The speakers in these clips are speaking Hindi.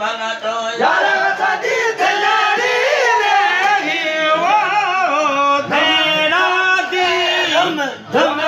भला तो यार वसादी दिलाड़ी रही वो तेरा दिल धम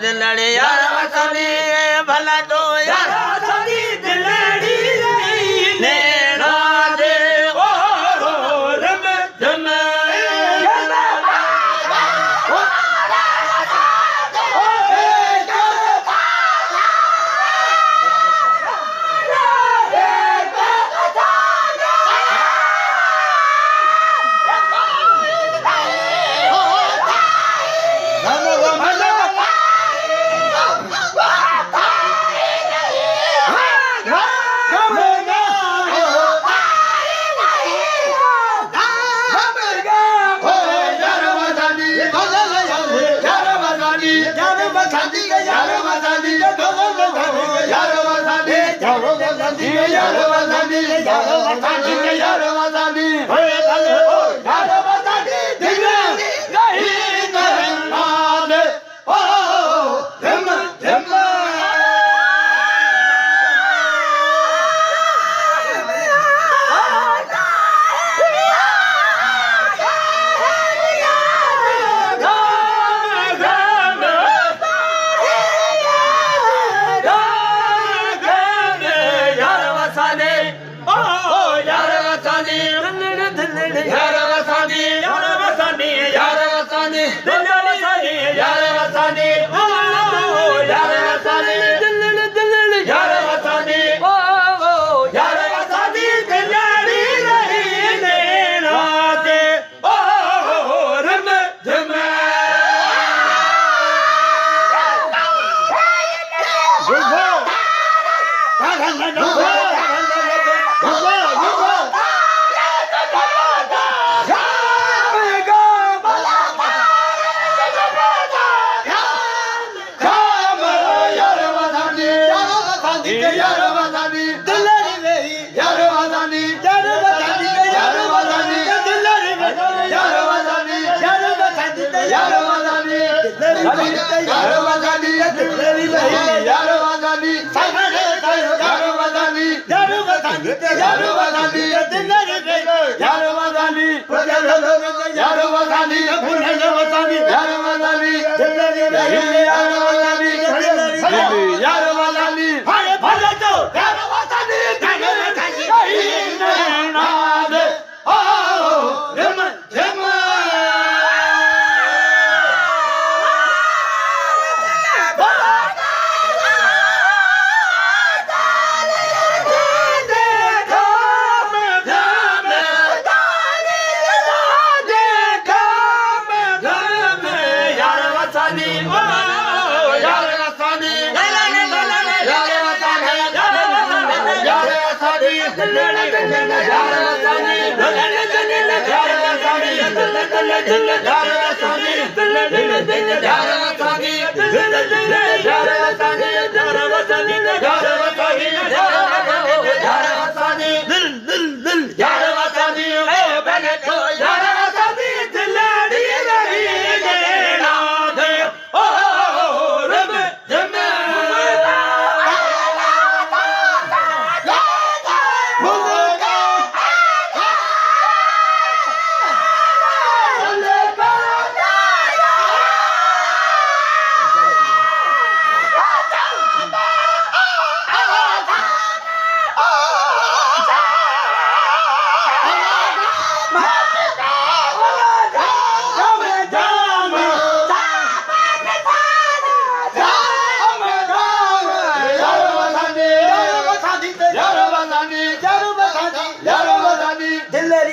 दिलाड़ी यार वसानी भला तो यार वसानी दिलाड़ी रही नैना दे ओ रम रम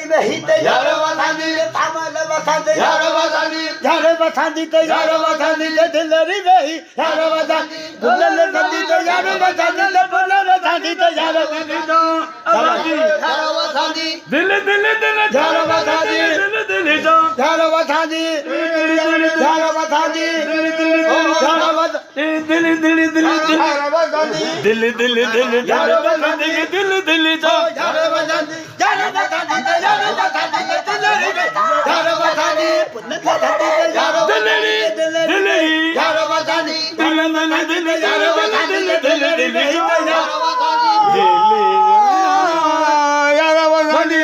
वही ते यार वसांदी थामल वसांदी यार वसांदी यार वसांदी ते यार वसांदी ते दिलरी वही यार वसांदी दुल्हन वसांदी ते यार वसांदी ते बुल्ला वसांदी ते यार वसांदी दिल दिल दिल यार वसांदी दिल दिल यार वसांदी यार वसांदी यार वसांदी दिल दिल दिल यार वसांदी दिल दिल दिल यार वसांदी दिल दिल यार वसांदी यार वसांदी ते यार वसांदी ते दिलरी यार वसांदी यार दिलरी दिलरी यार वसांदी दिल मन दिल यार वसांदी दिल दिल यार वसांदी यार वसांदी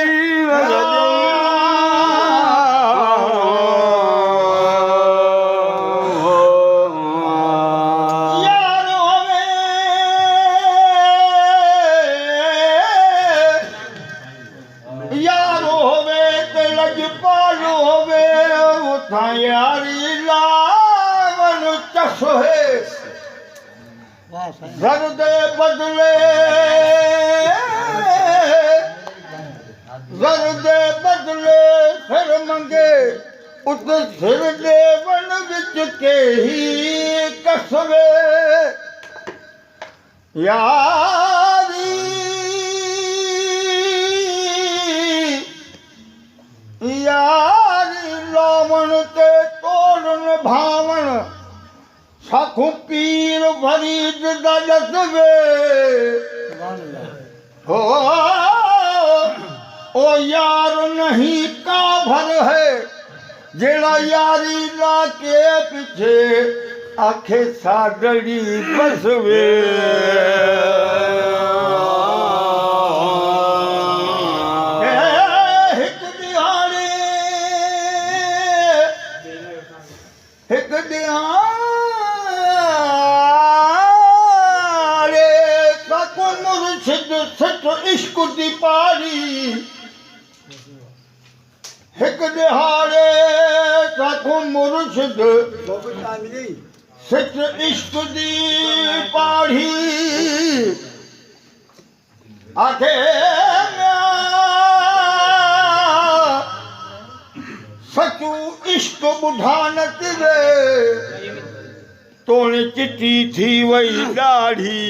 यारी लावन चसोहे घर दे बदले फिर मंगे उत सिर दे वन विच के ही कसवे यारी लावण ते तोड़न भावण साखू पीर फरीद दा जसवे हो ओ यार नहीं का भर है जेड़ा यारी ला के पीछे आखे सागड़ी बसवे इश्क दी पारी हिक दिहाड़े साखो मुर्शिद सच इश्क दी पारी आखे सचू इश्क बुढ़ानत वे तोने चिट्टी थी वही दाढ़ी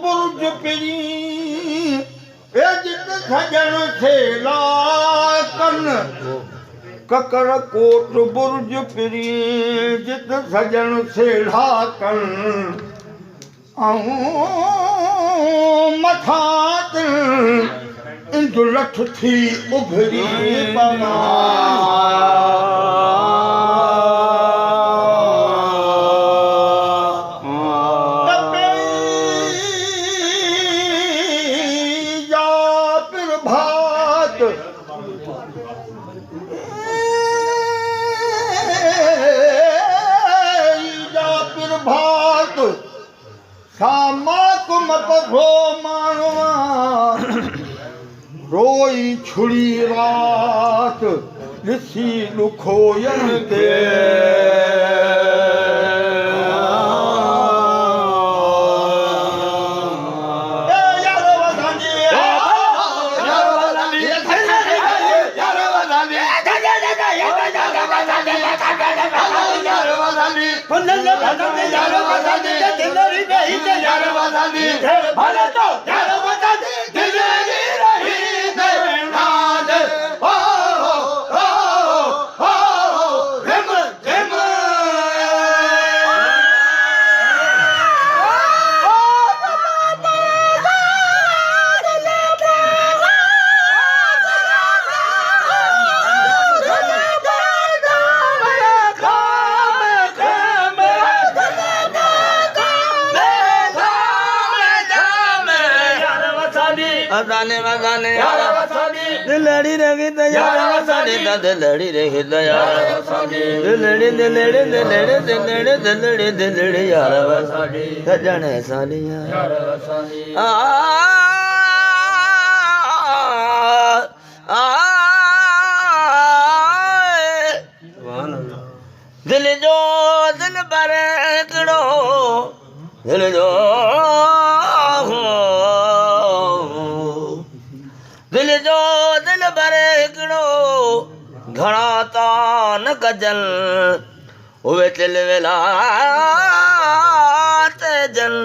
बुर्ज पिरी सजन से लाकन ककर कोट बुर्ज पिरी जित सजन से लाकन मथात इंदु लठ थी उभरी बना रोई छुड़ी रात ऋषि लुखोयन के वसाने वसाने दिलड़ी रही दयार वसाने दिलड़ी रही दयार वसाने दिलड़ी दिलड़ी दिलड़ी दिलड़ी दिलड़ी दिलड़ी यार वसाने सजने सालियां यार वसाने आ दिल जो दिल जो दिल भरे हिकिड़ो घणा ता न कजन उहे दिल वेला ते जन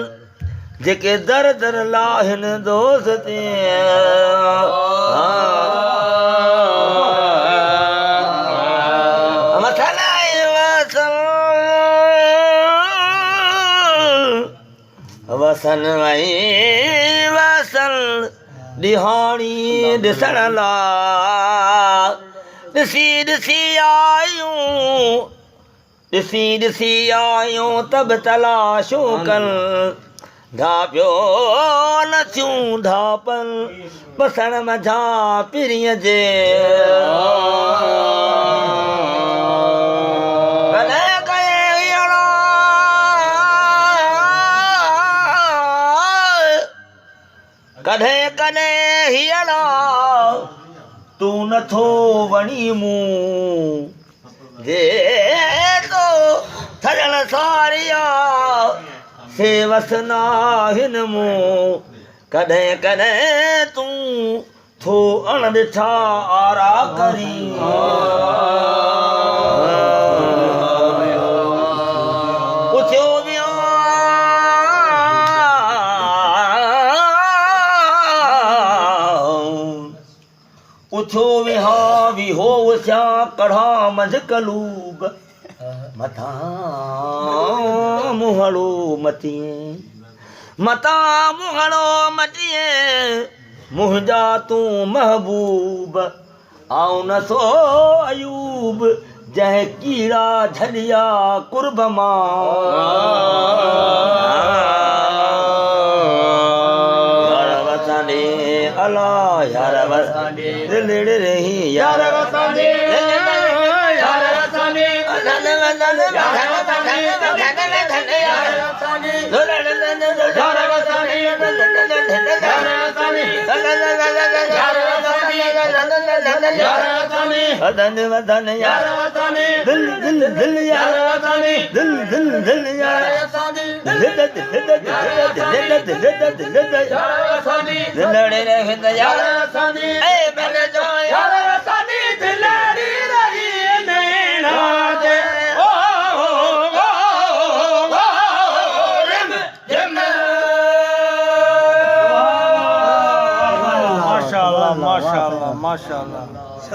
जेके दर दर लाहिन दोस्ती वसन वई वसन ॾिहाणी ॾिसण ला ॾिसी ॾिसी आयूं तब तलाशूं कन धापियो नथियूं धापन बसण मझा पिरीअ जे कॾहिं कॾहिं हीअरा तूं नथो वणी मूं जे तो थलण सारिया से वसना हिन मूं कॾहिं कॾहिं तूं थो अणॾिठा आरा करी उथियो वियो उथो विहा विहो वसिया कढ़ा मंझ कलूब मथा मुहड़ो मतिए मता मुहड़ो मटिए मुंहिंजा तूं महबूब आऊं न सो अयूब जंहिं कीड़ा झलिया कुर्ब मां अला यार वसाने दिल रही यार वसाने यार वसाने धन धन यार वसाने धन धन यार वसाने यार वसाने धन धन यार वसाने धन धन यार वसाने यार वसाने धन धन यार वसाने दिल दिल दिल यार वसाने दिल दिल दिल यार वसाने दिल दिल दिल यार वसाने दिलड़े रहे यार वसाने ए बने जो यार वसाने दिलड़ी रही नैना दे ओ रिम जिम माशाअल्लाह माशाअल्लाह माशाअल्लाह